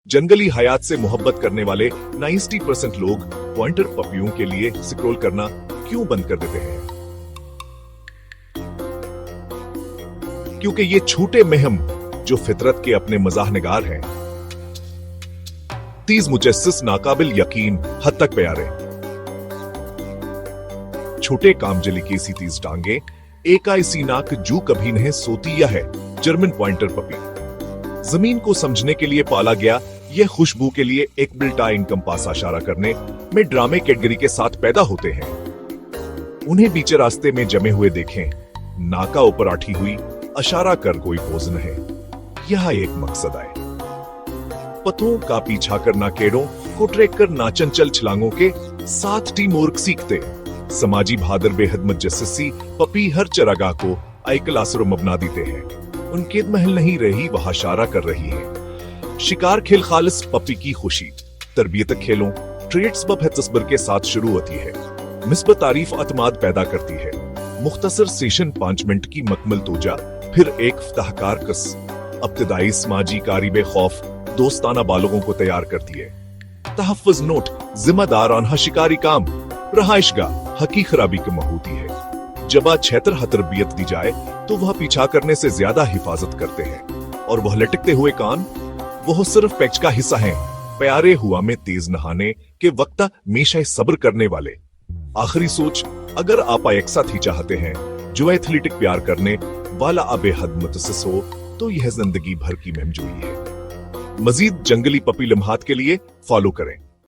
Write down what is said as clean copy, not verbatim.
जंगली हयात से मोहब्बत करने वाले 90% लोग पॉइंटर पपियों के लिए स्क्रॉल करना क्यों बंद कर देते हैं? क्योंकि ये छूटे महम जो फितरत के अपने मजाहनगार हैं, तीज मुजस्सिस नाकाबिल यकीन हद तक प्यारे, छोटे कामजली की सी तीज टांगे एकाई सीनाक जू कभी नहीं सोती यह है जर्मन पॉइंटर पपी। जमीन को समझने के लिए पाला गया यह खुशबू के लिए एक बिल्टा इनकम पास इशारा करने में ड्रामे कैटेगरी के साथ पैदा होते हैं। उन्हें बीचे रास्ते में जमे हुए देखें, नाका ऊपर आठी हुई इशारा कर कोई पोज न है, यह एक मकसद आए। पतों का पीछा करना केड़ों को ट्रैक कर नाचंचल छलांगों के साथ टीम वर्क सीखते समाजी भादर बेहद मुजस्सिसी पपी हर चरागाह को आइकल आसरो मबना देते हैं। उनके महल नहीं रही वहां इशारा कर रही है। शिकार खेल खालिस पपी की खुशी तरबियत खेलों ट्रेड्स ब तस्बर के साथ शुरू होती है, मिस्बत तारीफ अतमाद पैदा करती है। मुख्तसर सेशन 5 मिनट की मकमल तोजा फिर एक फ्ताहकार कस अब्तदाई समाजी कारिबे खौफ दोस्ताना बालोगों को तैयार करती है। तहफ़्फ़ुज़ नोट जिम्मेदाराना शिकारी काम रहाइशगाह हकी खराबी की महूती है। जब छेतर तरबियत दी जाए तो वह पीछा करने से ज्यादा हिफाजत करते हैं, और वह लटकते हुए कान वह सिर्फ पैच का हिस्सा है। प्यारे हुआ में तेज नहाने के वक्त हमेशा सब्र करने वाले। आखिरी सोच, अगर आप एक साथ ही चाहते हैं जो एथलेटिक प्यार करने वाला बेहद मुतसस हो तो यह जिंदगी भर की महमजूई है। मजीद जंगली पपी लम्हात के लिए फॉलो करें।